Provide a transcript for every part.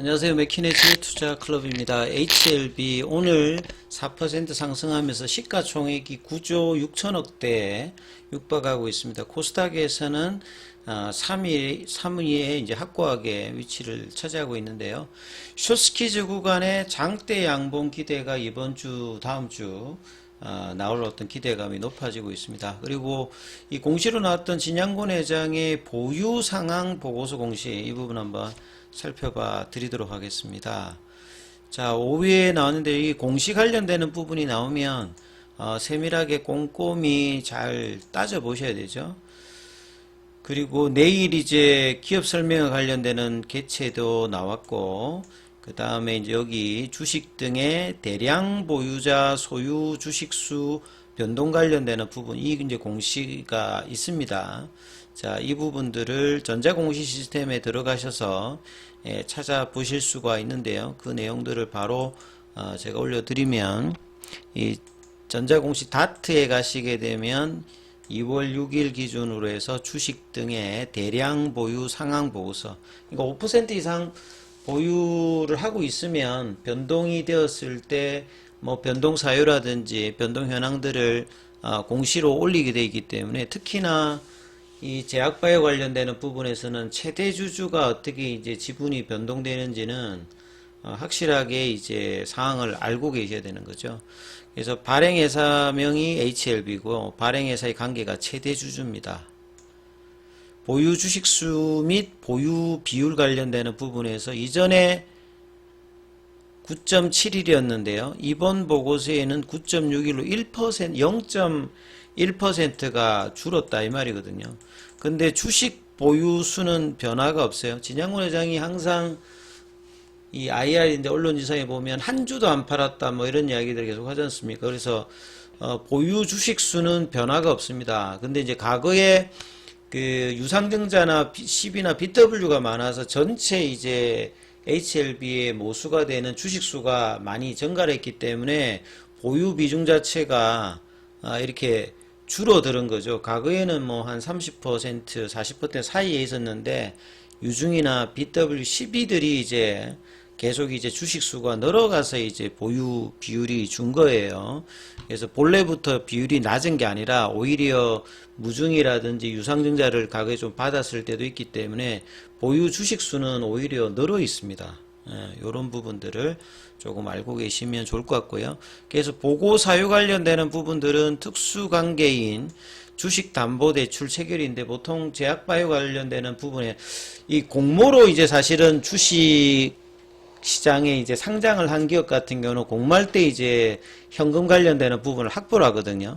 안녕하세요. 맥키네지 투자클럽입니다. HLB 오늘 4% 상승하면서 시가총액이 9조 6천억대에 육박하고 있습니다. 코스닥에서는 3위에 이제 확고하게 위치를 차지하고 있는데요. 숏스키즈 구간의 장대 양봉 기대가 이번 주, 다음 주 나올 어떤 기대감이 높아지고 있습니다. 그리고 이 공시로 나왔던 진양곤 회장의 보유 상황 보고서 공시 이 부분 한번 살펴봐 드리도록 하겠습니다. 자, 5위에 나왔는데 이 공시 관련되는 부분이 나오면 세밀하게 꼼꼼히 잘 따져 보셔야 되죠. 그리고 내일 이제 기업 설명에 관련되는 개체도 나왔고, 그 다음에 이제 여기 주식 등의 대량 보유자 소유 주식수 변동 관련되는 부분, 이 이제 공시가 있습니다. 자, 이 부분들을 전자공시 시스템에 들어가셔서 찾아보실 수가 있는데요. 그 내용들을 바로 제가 올려드리면, 이 전자공시 다트에 가시게 되면 2월 6일 기준으로 해서 주식 등의 대량 보유 상황 보고서, 그러니까 5% 이상 보유를 하고 있으면 변동이 되었을 때 뭐 변동 사유라든지 변동 현황들을 공시로 올리게 되어 있기 때문에, 특히나 이 제약바이오 관련되는 부분에서는 최대 주주가 어떻게 이제 지분이 변동되는지는 확실하게 이제 사항을 알고 계셔야 되는 거죠. 그래서 발행회사명이 HLB고 발행회사의 관계가 최대 주주입니다. 보유 주식수 및 보유 비율 관련되는 부분에서 이전에 9.71이었는데요. 이번 보고서에는 9.61로 1%, 0.1%가 줄었다 이 말이거든요. 근데 주식 보유 수는 변화가 없어요. 진양곤 회장이 항상 이 IR인데 언론지상에 보면 한 주도 안 팔았다 뭐 이런 이야기들 계속 하지 않습니까? 그래서 보유 주식 수는 변화가 없습니다. 근데 이제 과거에 그 유상증자나 CB나 BW가 많아서 전체 이제 HLB의 모수가 되는 주식수가 많이 증가를 했기 때문에 보유 비중 자체가 이렇게 줄어드는 거죠. 과거에는 뭐 한 30%, 40% 사이에 있었는데 유중이나 BW, CB들이 이제 계속 이제 주식수가 늘어가서 이제 보유 비율이 준 거예요. 그래서 본래부터 비율이 낮은 게 아니라 오히려 무중이라든지 유상증자를 과거에 좀 받았을 때도 있기 때문에 보유 주식수는 오히려 늘어 있습니다. 이런 부분들을 조금 알고 계시면 좋을 것 같고요. 그래서 보고 사유 관련되는 부분들은 특수관계인 주식담보대출 체결인데, 보통 제약바이오 관련되는 부분에 이 공모로 이제 사실은 주식 시장에 이제 상장을 한 기업 같은 경우는 공모할 때 이제 현금 관련되는 부분을 확보를 하거든요.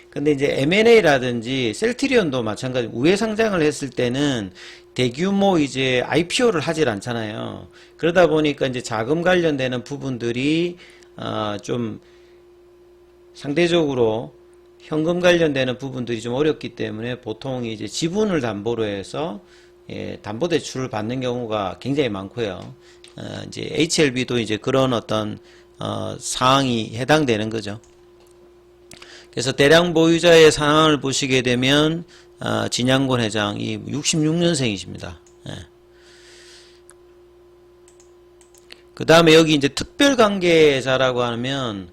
근데 이제 M&A라든지 셀트리온도 마찬가지, 우회 상장을 했을 때는 대규모 이제 IPO를 하질 않잖아요. 그러다 보니까 이제 자금 관련되는 부분들이 좀 상대적으로 현금 관련되는 부분들이 좀 어렵기 때문에 보통 이제 지분을 담보로 해서 담보대출을 받는 경우가 굉장히 많고요. 이제 HLB도 이제 그런 어떤 사항이 해당되는 거죠. 그래서 대량 보유자의 상황을 보시게 되면 진양곤 회장이 66년생이십니다. 그 다음에 여기 이제 특별관계자라고 하면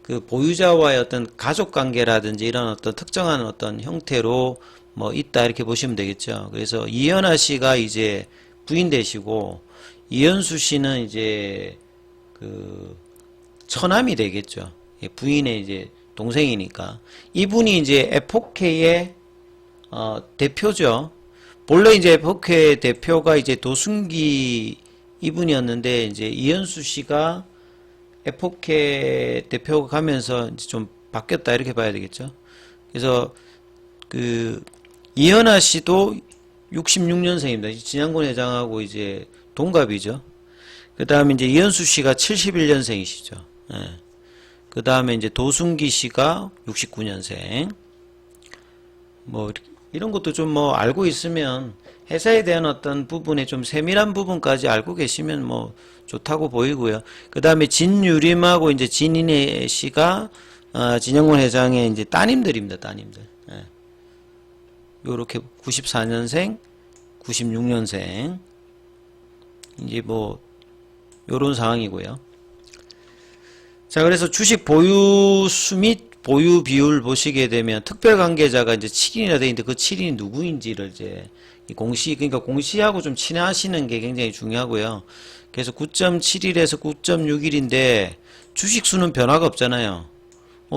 그 보유자와의 어떤 가족관계라든지 이런 어떤 특정한 어떤 형태로 뭐 있다 이렇게 보시면 되겠죠. 그래서 이현아 씨가 이제 부인 되시고 이현수 씨는 이제 그 처남이 되겠죠. 부인의 이제 동생이니까. 이분이 이제 에포케의 대표죠. 본래 이제 에포케 대표가 이제 도순기 이분이었는데, 이제 이현수 씨가 에포케 대표가 가면서 이제 좀 바뀌었다 이렇게 봐야 되겠죠. 그래서 그 이현아 씨도 66년생입니다. 진양곤 회장하고 이제 동갑이죠. 그 다음에 이제 이현수 씨가 71년생이시죠. 그 다음에 이제 도순기 씨가 69년생. 뭐 이런 것도 좀 뭐 알고 있으면 회사에 대한 어떤 부분에 좀 세밀한 부분까지 알고 계시면 뭐 좋다고 보이고요. 그 다음에 진유림하고 이제 진인혜 씨가 진영곤 회장의 이제 따님들입니다. 따님들. 요렇게 94년생, 96년생. 이제 뭐 요런 상황이고요. 자, 그래서 주식 보유수 및 보유 비율 보시게 되면 특별 관계자가 이제 7인이나 되어 있는데 그 7인이 누구인지를 이제 이 공시, 그러니까 공시하고 좀 친하시는 게 굉장히 중요하고요. 그래서 9.71에서 9.61인데 주식 수는 변화가 없잖아요.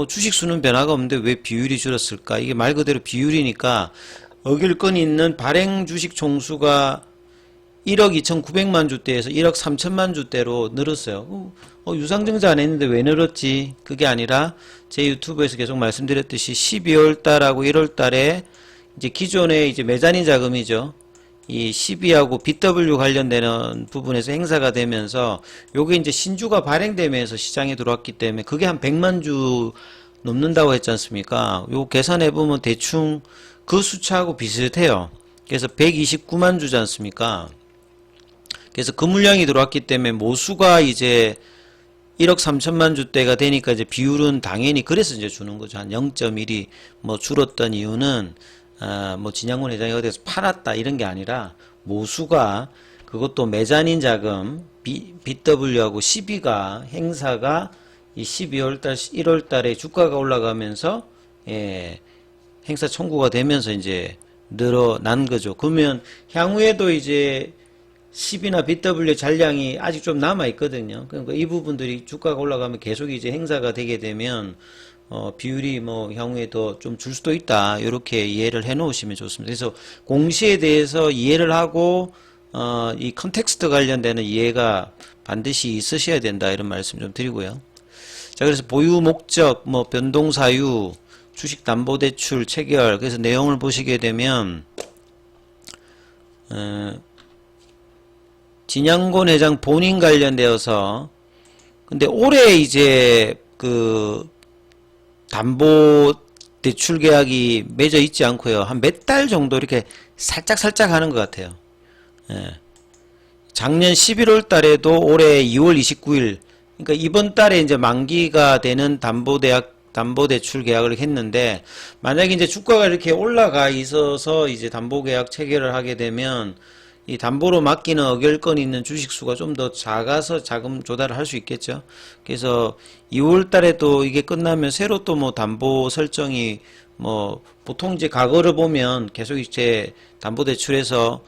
주식 수는 변화가 없는데 왜 비율이 줄었을까? 이게 말 그대로 비율이니까 어길 건 있는 발행 주식 총수가 1억 2,900만 주대에서 1억 3천만 주대로 늘었어요. 유상증자 안 했는데 왜 늘었지? 그게 아니라 제 유튜브에서 계속 말씀드렸듯이 12월 달하고 1월 달에 이제 기존의 이제 메자닌 자금이죠. 이 12하고 BW 관련되는 부분에서 행사가 되면서 요게 이제 신주가 발행되면서 시장에 들어왔기 때문에 그게 한 100만 주 넘는다고 했지 않습니까? 요 계산해 보면 대충 그 수치하고 비슷해요. 그래서 129만 주지 않습니까? 그래서 그 물량이 들어왔기 때문에 모수가 이제 1억 3천만 주대가 되니까 이제 비율은 당연히 그래서 이제 주는 거죠. 한 0.1이 뭐 줄었던 이유는 뭐 진양군 회장이 어디서 팔았다 이런 게 아니라 모수가 그것도 메자닌 자금 BW하고 12가 행사가 이 12월 달 1월 달에 주가가 올라가면서 행사 청구가 되면서 이제 늘어난 거죠. 그러면 향후에도 이제 10이나 BW 잔량이 아직 좀 남아 있거든요. 그러니까 이 부분들이 주가가 올라가면 계속 이제 행사가 되게 되면 비율이 뭐 향후에 더 좀 줄 수도 있다. 이렇게 이해를 해 놓으시면 좋습니다. 그래서 공시에 대해서 이해를 하고 이 컨텍스트 관련되는 이해가 반드시 있으셔야 된다. 이런 말씀 좀 드리고요. 자, 그래서 보유 목적, 뭐 변동 사유, 주식 담보 대출 체결. 그래서 내용을 보시게 되면 진양곤 회장 본인 관련되어서 근데 올해 이제 그 담보 대출 계약이 맺어 있지 않고요. 한 몇 달 정도 이렇게 살짝 하는 것 같아요. 작년 11월 달에도 올해 2월 29일 그러니까 이번 달에 이제 만기가 되는 담보대출 계약을 했는데 만약에 이제 주가가 이렇게 올라가 있어서 이제 담보계약 체결을 하게 되면 이 담보로 맡기는 어결건이 있는 주식수가 좀 더 작아서 자금 조달을 할 수 있겠죠. 그래서 2월 달에도 이게 끝나면 새로 또 뭐 담보 설정이 뭐 보통 이제 과거를 보면 계속 이제 담보대출에서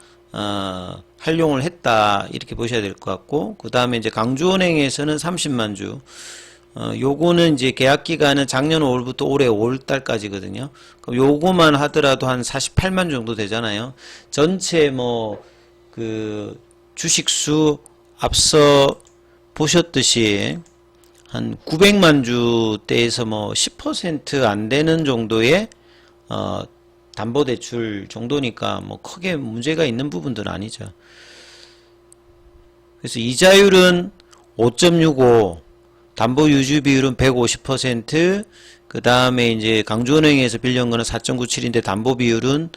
활용을 했다 이렇게 보셔야 될 것 같고 그 다음에 이제 강주은행에서는 30만 주 요거는 이제 계약 기간은 작년 5월부터 올해 5월 달까지거든요. 그럼 요거만 하더라도 한 48만 주 정도 되잖아요. 전체 뭐 그 주식수 앞서 보셨듯이 한 900만 주대에서 뭐 10% 안 되는 정도의 담보대출 정도니까 뭐 크게 문제가 있는 부분들은 아니죠. 그래서 이자율은 5.65, 담보 유지 비율은 150%, 그 다음에 이제 강주은행에서 빌려온 거는 4.97인데 담보 비율은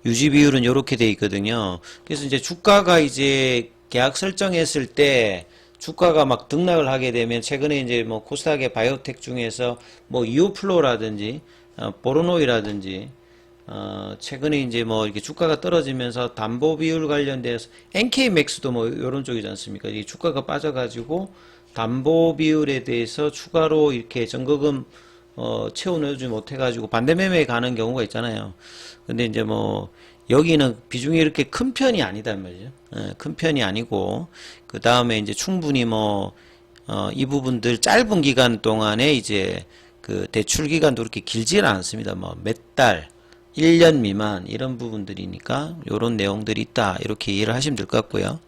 유지 비율은 이렇게 돼 있거든요. 그래서 이제 주가가 이제 계약 설정했을 때 주가가 막 등락을 하게 되면 최근에 이제 뭐 코스닥의 바이오텍 중에서 뭐 이오플로라든지 보로노이라든지 최근에 이제 뭐 이렇게 주가가 떨어지면서 담보 비율 관련돼서 NK맥스도 뭐 이런 쪽이지 않습니까? 이 주가가 빠져가지고 담보 비율에 대해서 추가로 이렇게 전거금 채워 넣어주지 못해가지고 반대 매매에 가는 경우가 있잖아요. 근데 이제 뭐 여기는 비중이 이렇게 큰 편이 아니다 말이죠. 큰 편이 아니고 그 다음에 이제 충분히 뭐 이 부분들 짧은 기간 동안에 이제 그 대출 기간도 그렇게 길지는 않습니다. 뭐 몇 달, 1년 미만 이런 부분들이니까 요런 내용들이 있다 이렇게 이해를 하시면 될 것 같고요.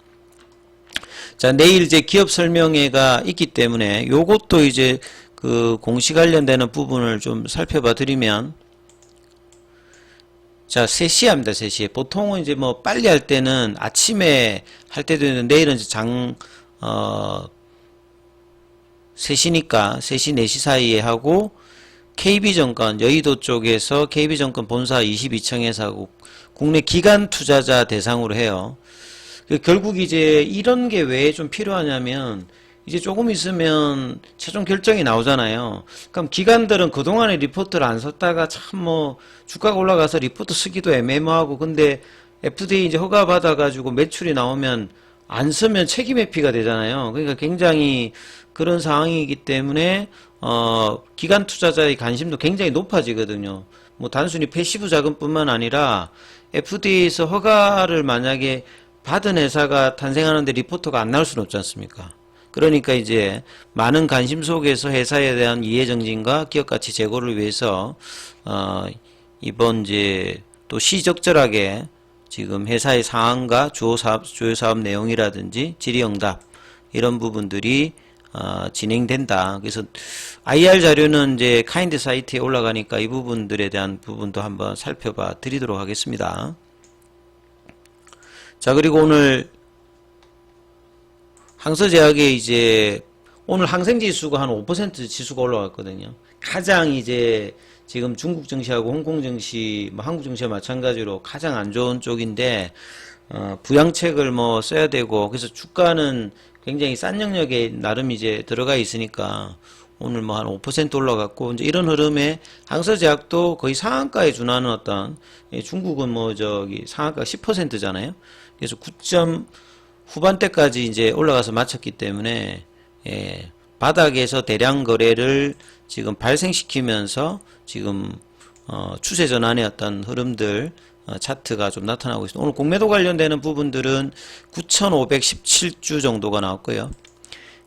자, 내일 이제 기업 설명회가 있기 때문에 요것도 이제 그 공시 관련되는 부분을 좀 살펴봐 드리면 자, 3시에 합니다. 3시에. 보통은 이제 뭐 빨리 할 때는 아침에 할 때도 있는데 내일은 이제 3시니까 3시, 4시 사이에 하고 KB증권 여의도 쪽에서 KB증권 본사 22층에서 하고 국내 기관 투자자 대상으로 해요. 결국 이제 이런 게 왜 좀 필요하냐면 이제 조금 있으면 최종 결정이 나오잖아요. 그럼 기관들은 그동안에 리포트를 안 썼다가 참 뭐 주가가 올라가서 리포트 쓰기도 애매모하고 근데 FDA 이제 허가 받아가지고 매출이 나오면 안 쓰면 책임 회피가 되잖아요. 그러니까 굉장히 그런 상황이기 때문에 기관 투자자의 관심도 굉장히 높아지거든요. 뭐 단순히 패시브 자금뿐만 아니라 FDA에서 허가를 만약에 받은 회사가 탄생하는데 리포터가 안 나올 수는 없지 않습니까? 그러니까 이제 많은 관심 속에서 회사에 대한 이해 정진과 기업 가치 제고를 위해서 이번 이제 또 시적절하게 지금 회사의 상황과 주요 사업 내용이라든지 질의응답 이런 부분들이 진행된다. 그래서 IR 자료는 이제 카인드 사이트에 올라가니까 이 부분들에 대한 부분도 한번 살펴봐 드리도록 하겠습니다. 자, 그리고 오늘 항서제약의 이제 오늘 항생지수가 한 5% 지수가 올라갔거든요. 가장 이제 지금 중국 증시하고 홍콩 증시, 뭐 한국 증시와 마찬가지로 가장 안 좋은 쪽인데 부양책을 뭐 써야 되고 그래서 주가는 굉장히 싼 영역에 나름 이제 들어가 있으니까 오늘 뭐 한 5% 올라갔고 이제 이런 흐름에 항서제약도 거의 상한가에 준하는 어떤 중국은 뭐 저기 상한가 10%잖아요. 그래서 9점 후반대까지 이제 올라가서 마쳤기 때문에 바닥에서 대량 거래를 지금 발생시키면서 지금 추세 전환의 어떤 흐름들 차트가 좀 나타나고 있습니다. 오늘 공매도 관련되는 부분들은 9,517주 정도가 나왔고요.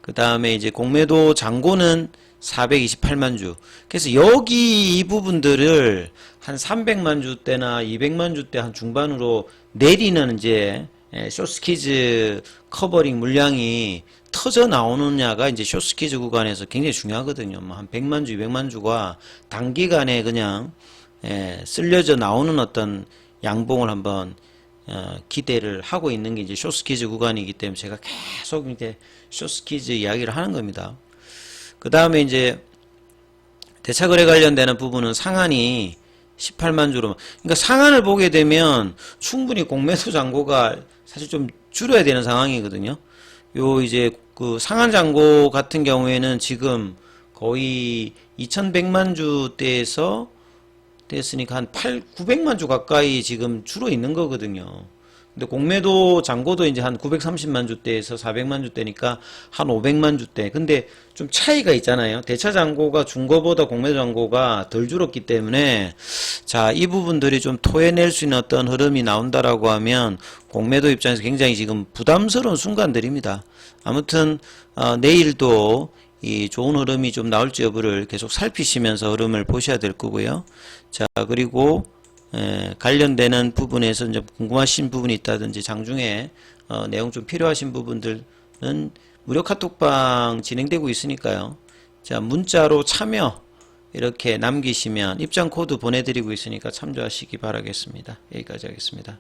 그 다음에 이제 공매도 잔고는 428만 주. 그래서 여기 이 부분들을 한 300만 주대나 200만 주대 한 중반으로 내리는 이제 숏스키즈 커버링 물량이 터져 나오느냐가 이제 숏스키즈 구간에서 굉장히 중요하거든요. 뭐 한 100만 주, 200만 주가 단기간에 그냥 쓸려져 나오는 어떤 양봉을 한번 기대를 하고 있는 게 이제 숏스키즈 구간이기 때문에 제가 계속 이제 숏스키즈 이야기를 하는 겁니다. 그 다음에 이제 대차거래 관련되는 부분은 상한이 18만 주로, 그러니까 상한을 보게 되면 충분히 공매도 잔고가 사실 좀 줄여야 되는 상황이거든요. 요 이제 그 상한 잔고 같은 경우에는 지금 거의 2100만 주대에서 됐으니까 한 900만 주 가까이 지금 줄어 있는 거거든요. 근데 공매도 잔고도 이제 한 930만 주대에서 400만 주대니까 한 500만 주대. 근데 좀 차이가 있잖아요. 대차 잔고가 준 거보다 공매도 잔고가 덜 줄었기 때문에 자, 이 부분들이 좀 토해낼 수 있는 어떤 흐름이 나온다라고 하면 공매도 입장에서 굉장히 지금 부담스러운 순간들입니다. 아무튼 내일도 이 좋은 흐름이 좀 나올지 여부를 계속 살피시면서 흐름을 보셔야 될 거고요. 자, 그리고 관련되는 부분에서 이제 궁금하신 부분이 있다든지 장중에 내용 좀 필요하신 부분들은 무료 카톡방 진행되고 있으니까요. 자, 문자로 참여 이렇게 남기시면 입장 코드 보내드리고 있으니까 참조하시기 바라겠습니다. 여기까지 하겠습니다.